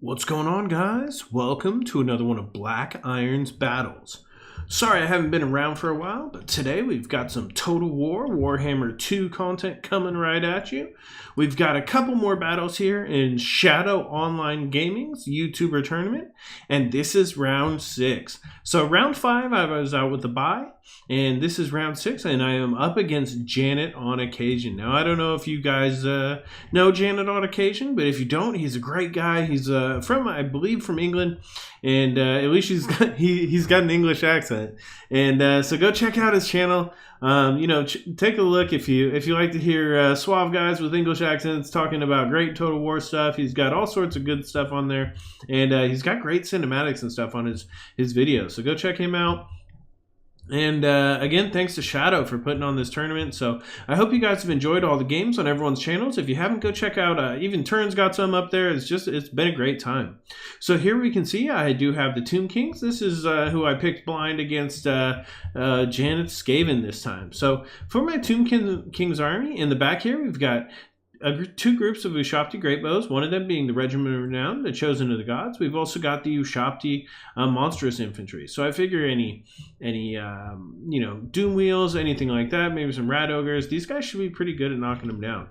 What's going on, guys? Welcome to another one of Black Iron's battles. Sorry I haven't been around for a while, but today we've got some Total War Warhammer 2 content coming right at you. We've got a couple more battles here in Shadow Online Gaming's YouTuber tournament, and this is round 6. So round 5 I was out with the bye, and this is round 6, and I am up against Janet on Occasion. Now I don't know if you guys know Janet on Occasion, but if you don't, he's a great guy. He's from, I believe, from England, and at least he's got an English accent. And so go check out his channel. Take a look if you like to hear suave guys with English accents talking about great Total War stuff. He's got all sorts of good stuff on there, and he's got great cinematics and stuff on his videos. So go check him out. And again, thanks to Shadow for putting on this tournament. So I hope you guys have enjoyed all the games on everyone's channels. If you haven't, go check out, even Turn's got some up there. It's been a great time. So here we can see I do have the Tomb Kings. This is who I picked blind against Janet's Skaven this time. So for my Tomb Kings army, in the back here, we've got two groups of Ushabti Greatbows, one of them being the Regiment of Renown, the Chosen of the Gods. We've also got the Ushabti Monstrous Infantry. So I figure any Doom Wheels, anything like that, maybe some Rat Ogres, these guys should be pretty good at knocking them down.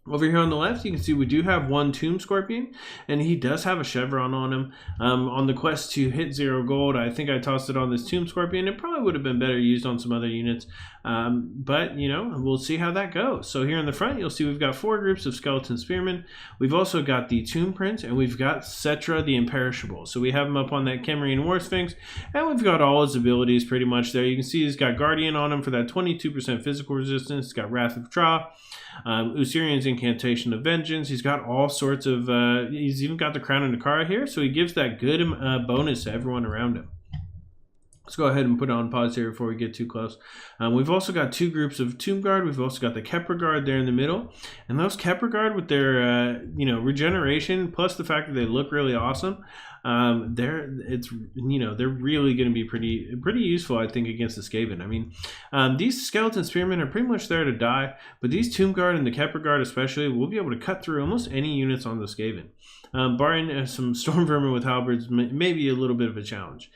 Over here on the left, you can see we do have one Tomb Scorpion, and he does have a Chevron on him. On the quest to hit 0 gold, I think I tossed it on this Tomb Scorpion. It probably would have been better used on some other units, but, we'll see how that goes. So here in the front, you'll see we've got 4 groups of Skeleton Spearmen. We've also got the Tomb Prince, and we've got Cetra the Imperishable. So we have him up on that Kemerian War Sphinx, and we've got all his abilities pretty much there. You can see he's got Guardian on him for that 22% physical resistance. He's got Wrath of Tra, Usirian's Incantation of Vengeance. He's got all sorts of, he's even got the Crown of Nakara here, so he gives that good bonus to everyone around him. Let's go ahead and put it on pause here before we get too close. We've also got 2 groups of Tomb Guard. We've also got the Kepler Guard there in the middle. And those Kepler Guard with their, regeneration, plus the fact that they look really awesome, they're really going to be pretty useful, I think, against the Skaven. I mean, these Skeleton Spearmen are pretty much there to die, but these Tomb Guard and the Kepler Guard especially will be able to cut through almost any units on the Skaven. Barring some Storm Vermin with Halberds, maybe a little bit of a challenge.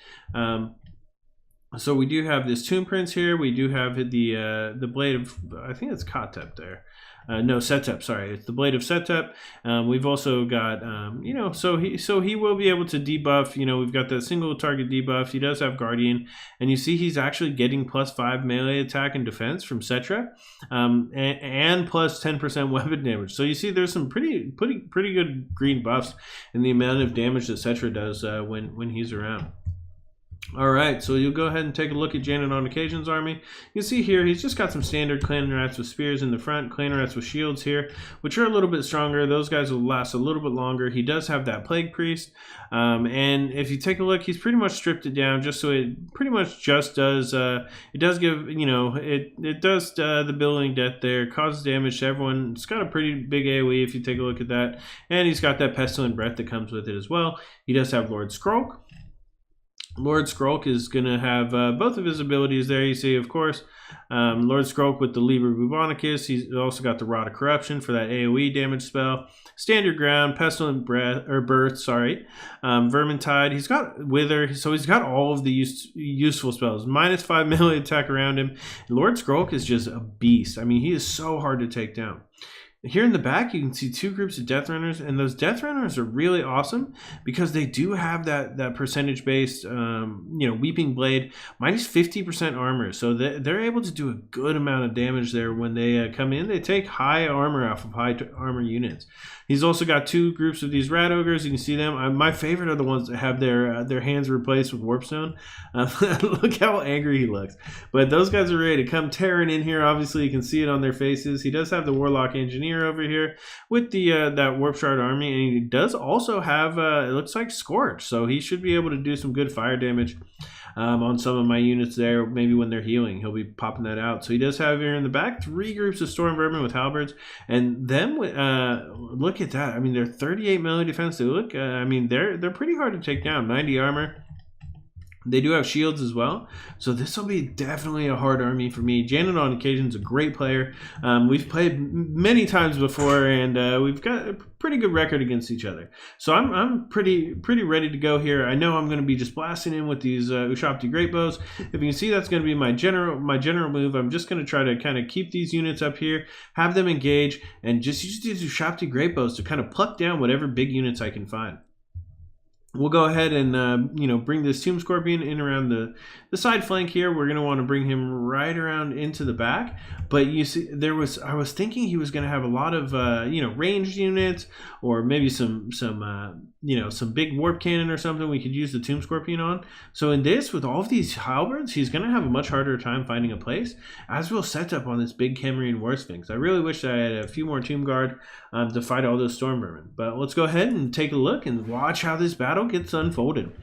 So we do have this Tomb Prince here. We do have the Blade of, I think it's Kotep there. No, Setep, sorry. It's the Blade of Setep. We've also got, so he will be able to debuff. We've got that single target debuff. He does have Guardian. And you see he's actually getting +5 melee attack and defense from Cetra, and plus 10% weapon damage. So you see there's some pretty good green buffs in the amount of damage that Cetra does when he's around. All right, so you'll go ahead and take a look at Janet on Occasion's army. You can see here he's just got some standard Clan Rats with spears in the front, Clan Rats with shields here, which are a little bit stronger. Those guys will last a little bit longer. He does have that Plague Priest, and if you take a look, he's pretty much stripped it down just so it pretty much just does, it does give, it does the Billowing Death there, causes damage to everyone. It's got a pretty big AoE if you take a look at that, and he's got that Pestilent Breath that comes with it as well. He does have Lord Skrulk. Lord Skrulk is going to have both of his abilities there. You see, of course, Lord Skrulk with the Liber Bubonicus. He's also got the Rod of Corruption for that AoE damage spell. Standard Ground, Pestilent Breath, or Birth, sorry. Vermintide. He's got Wither, so he's got all of the useful spells. -5 melee attack around him. Lord Skrulk is just a beast. I mean, he is so hard to take down. Here in the back, you can see 2 groups of Death Runners, and those Death Runners are really awesome because they do have that percentage-based, Weeping Blade, -50% armor. So they're able to do a good amount of damage there when they come in. They take high armor off of high armor units. He's also got 2 groups of these Rat Ogres. You can see them. My favorite are the ones that have their hands replaced with Warpstone. Look how angry he looks. But those guys are ready to come tearing in here. Obviously, you can see it on their faces. He does have the Warlock Engineer over here with the that Warp Shard army, and he does also have it looks like Scorch, so he should be able to do some good fire damage on some of my units there. Maybe when they're healing, he'll be popping that out. So he does have here in the back 3 groups of Storm Vermin with Halberds, and them look at that. I mean, they're 38 melee defense. They look, they're pretty hard to take down. 90 armor. They do have shields as well, so this will be definitely a hard army for me. Janet on occasion is a great player. We've played many times before, and we've got a pretty good record against each other. So I'm pretty ready to go here. I know I'm going to be just blasting in with these Ushabti Great Bows. If you can see, that's going to be my general move. I'm just going to try to kind of keep these units up here, have them engage, and just use these Ushabti Great Bows to kind of pluck down whatever big units I can find. We'll go ahead and bring this Tomb Scorpion in around the side flank here. We're going to want to bring him right around into the back. But you see, I was thinking he was going to have a lot of ranged units, or maybe some big warp cannon or something we could use the Tomb Scorpion on. So in this, with all of these halberds, he's going to have a much harder time finding a place, as we'll set up on this big Khemrian War Sphinx. I really wish I had a few more Tomb Guard to fight all those Storm Vermin. But let's go ahead and take a look and watch how this battle gets unfolded.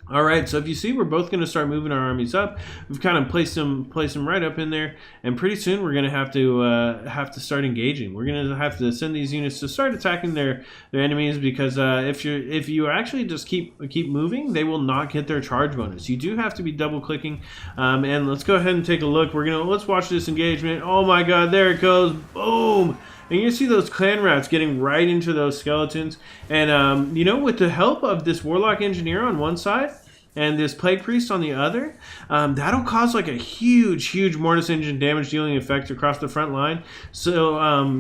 All right, so if you see, we're both going to start moving our armies up. We've kind of placed them right up in there, and pretty soon we're going to have to start engaging. We're going to have to send these units to start attacking their enemies, because if you actually just keep moving, they will not get their charge bonus. You do have to be double clicking. And let's go ahead and take a look. Let's watch this engagement. Oh my God, there it goes! Boom! And you see those clan rats getting right into those skeletons. And, with the help of this Warlock Engineer on one side and this Plague Priest on the other, that'll cause like a huge Mortis Engine damage dealing effect across the front line. So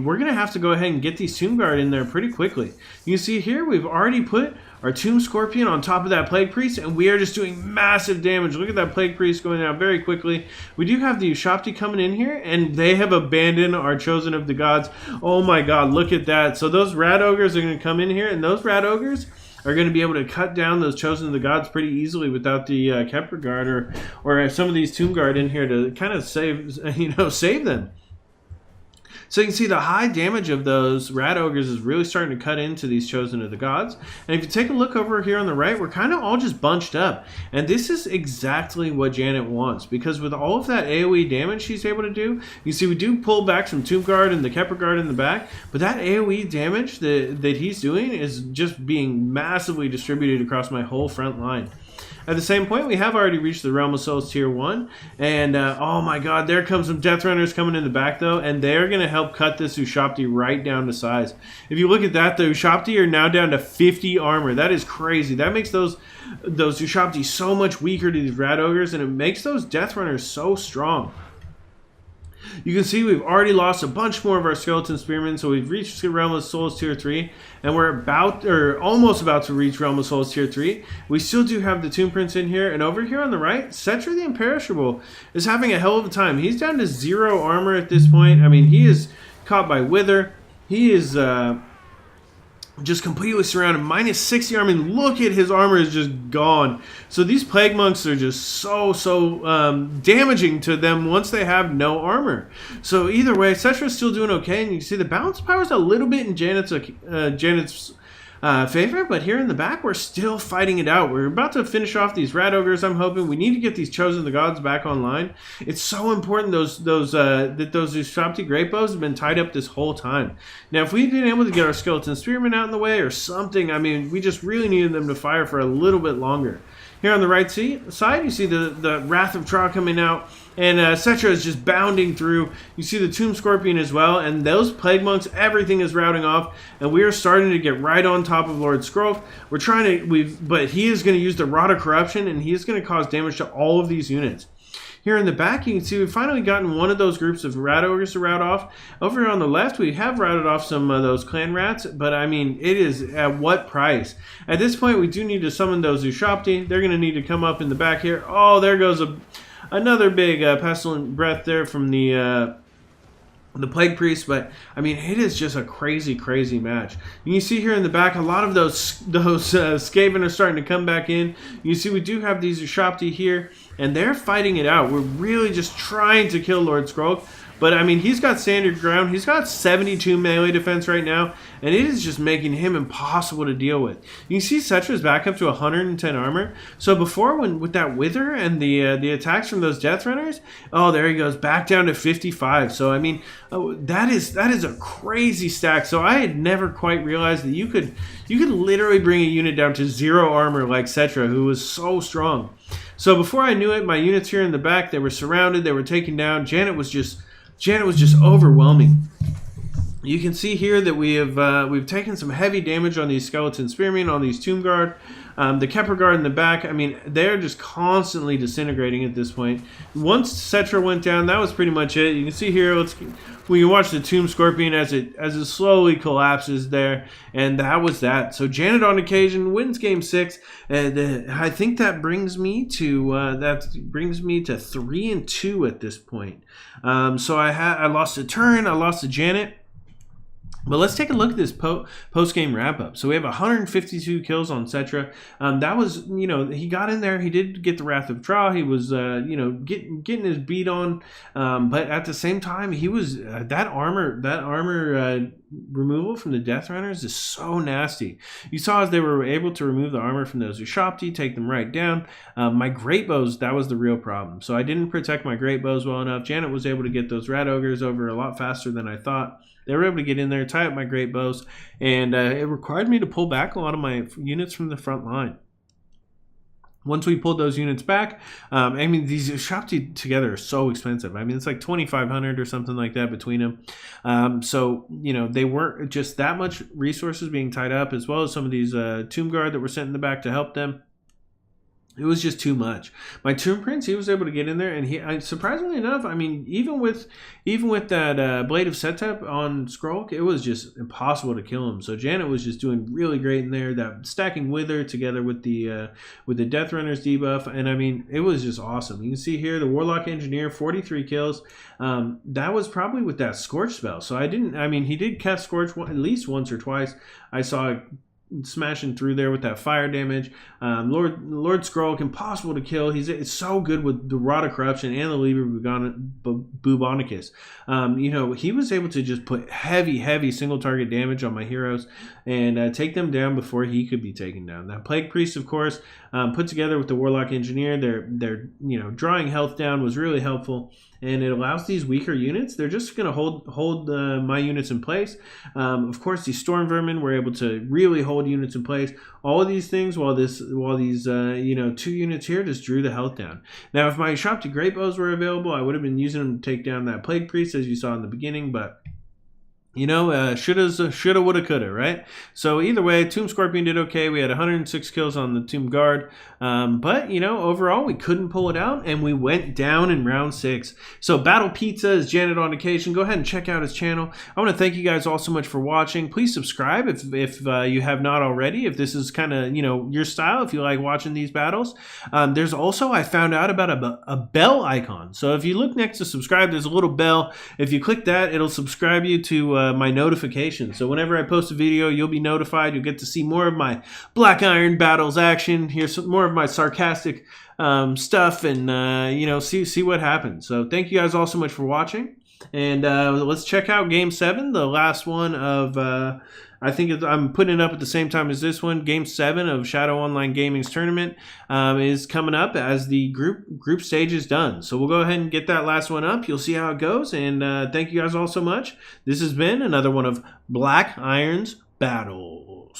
we're going to have to go ahead and get these Tomb Guard in there pretty quickly. You see here, we've already put our Tomb Scorpion on top of that Plague Priest, and we are just doing massive damage. Look at that Plague Priest going out very quickly. We do have the Ushabti coming in here, and they have abandoned our Chosen of the Gods. Oh my God, look at that. So those Rat Ogres are going to come in here, and those Rat Ogres are going to be able to cut down those Chosen of the Gods pretty easily without the Kepler Guard or some of these Tomb Guard in here to kind of save them. So you can see the high damage of those Rat Ogres is really starting to cut into these Chosen of the Gods. And if you take a look over here on the right, we're kind of all just bunched up. And this is exactly what Janet wants, because with all of that AoE damage she's able to do, you see we do pull back some Tomb Guard and the Kepler Guard in the back, but that AoE damage that he's doing is just being massively distributed across my whole front line. At the same point, we have already reached the Realm of Souls Tier 1, and oh my God, there comes some Death Runners coming in the back though, and they're going to help cut this Ushabti right down to size. If you look at that, the Ushabti are now down to 50 armor. That is crazy. That makes those Ushabti so much weaker to these Rat Ogres, and it makes those Death Runners so strong. You can see we've already lost a bunch more of our Skeleton Spearmen, so we've reached Realm of Souls Tier 3, and we're almost about to reach Realm of Souls Tier 3. We still do have the Tomb Prince in here, and over here on the right, Cetra the Imperishable is having a hell of a time. He's down to 0 armor at this point. I mean, he is caught by Wither. He is just completely surrounded, minus 60 armor. I mean, look at his armor is just gone. So these Plague Monks are just so damaging to them once they have no armor. So either way, Cetra's still doing okay, and you can see the balance power is a little bit in Janet's favor, but here in the back, we're still fighting it out. We're about to finish off these Rat Ogres, I'm hoping. We need to get these Chosen of the Gods back online. It's so important those Ushabti Great Bows have been tied up this whole time. Now, if we'd been able to get our Skeleton Spearmen out in the way or something, I mean, we just really needed them to fire for a little bit longer. Here on the right side, you see the Wrath of Tra coming out, and Cetra is just bounding through. You see the Tomb Scorpion as well, and those Plague Monks, everything is routing off, and we are starting to get right on top of Lord Scroff. But he is going to use the Rod of Corruption, and he is going to cause damage to all of these units. Here in the back, you can see we've finally gotten one of those groups of Rat Ogres to rout off. Over here on the left, we have routed off some of those Clan Rats, but I mean, it is at what price? At this point, we do need to summon those Ushabti. They're going to need to come up in the back here. Oh, there goes another big Pestilent Breath there from the Plague Priest, but I mean, it is just a crazy match. And you see here in the back, a lot of those Skaven are starting to come back in. You see we do have these Ushabti here, and they're fighting it out. We're really just trying to kill Lord Skrull. But, I mean, he's got standard ground. He's got 72 melee defense right now, and it is just making him impossible to deal with. You can see Cetra's back up to 110 armor. So before, with that Wither and the attacks from those Death Runners, oh, there he goes, back down to 55. So, I mean, that is a crazy stack. So I had never quite realized that you could literally bring a unit down to 0 armor like Cetra, who was so strong. So before I knew it, my units here in the back, they were surrounded, they were taken down. Janet was just overwhelming. You can see here that we've taken some heavy damage on these Skeleton Spearmen, on these Tomb Guard. The Kepler Guard in the back, I mean, they're just constantly disintegrating at this point. Once Cetra went down, that was pretty much it. You can see here, we can watch the Tomb Scorpion as it slowly collapses there, and that was that. So Janet on occasion wins game 6, and I think that brings me to 3-2 at this point. So I lost a turn, I lost to Janet. But let's take a look at this post-game wrap-up. So we have 152 kills on Cetra. That was, he got in there. He did get the Wrath of Tra. He was, getting his beat on. But at the same time, he was that armor removal from the Death Runners is so nasty. You saw as they were able to remove the armor from those Ushopti, take them right down. My Great Bows, that was the real problem. So I didn't protect my Great Bows well enough. Janet was able to get those Rat Ogres over a lot faster than I thought. They were able to get in there, tie up my Great Bows, and it required me to pull back a lot of my units from the front line. Once we pulled those units back, I mean, these Ushopti together are so expensive. I mean, it's like 2,500 or something like that between them. So, they weren't just that much resources being tied up, as well as some of these Tomb Guard that were sent in the back to help them. It was just too much. My Tomb Prince, he was able to get in there, and surprisingly enough, I mean, even with that Blade of Setep on Skrulk, it was just impossible to kill him. So Janet was just doing really great in there. That stacking Wither together with the Death Runners debuff, and I mean, it was just awesome. You can see here the Warlock Engineer, 43 kills. That was probably with that Scorch spell. So he did cast Scorch at least once or twice. I saw smashing through there with that fire damage. Lord Skrull, impossible to kill. It's so good with the Rod of Corruption and the Liber Bubonicus. He was able to just put heavy single target damage on my heroes and take them down before he could be taken down. That Plague Priest, of course, put together with the Warlock Engineer, their drawing health down was really helpful. And it allows these weaker units, they're just going to hold my units in place. Of course, these Storm Vermin were able to really hold units in place. All of these things while these 2 units here just drew the health down. Now, if my Ushopti Great Bows were available, I would have been using them to take down that Plague Priest, as you saw in the beginning, but shoulda, woulda, coulda, right? So either way, Tomb Scorpion did okay. We had 106 kills on the Tomb Guard. But, overall, we couldn't pull it out, and we went down in round 6. So Battle Pizza is Janet on occasion. Go ahead and check out his channel. I want to thank you guys all so much for watching. Please subscribe if you have not already, if this is kind of, your style, if you like watching these battles. There's also, I found out about a bell icon. So if you look next to subscribe, there's a little bell. If you click that, it'll subscribe you to my notifications. So whenever I post a video, you'll be notified. You'll get to see more of my Black Iron Battles action, hear some more of my sarcastic stuff, and see what happens. So thank you guys all so much for watching, and let's check out Game 7, the last one of I think I'm putting it up at the same time as this one. Game 7 of Shadow Online Gaming's tournament is coming up as the group stage is done. So we'll go ahead and get that last one up. You'll see how it goes. And thank you guys all so much. This has been another one of Black Iron's Battles.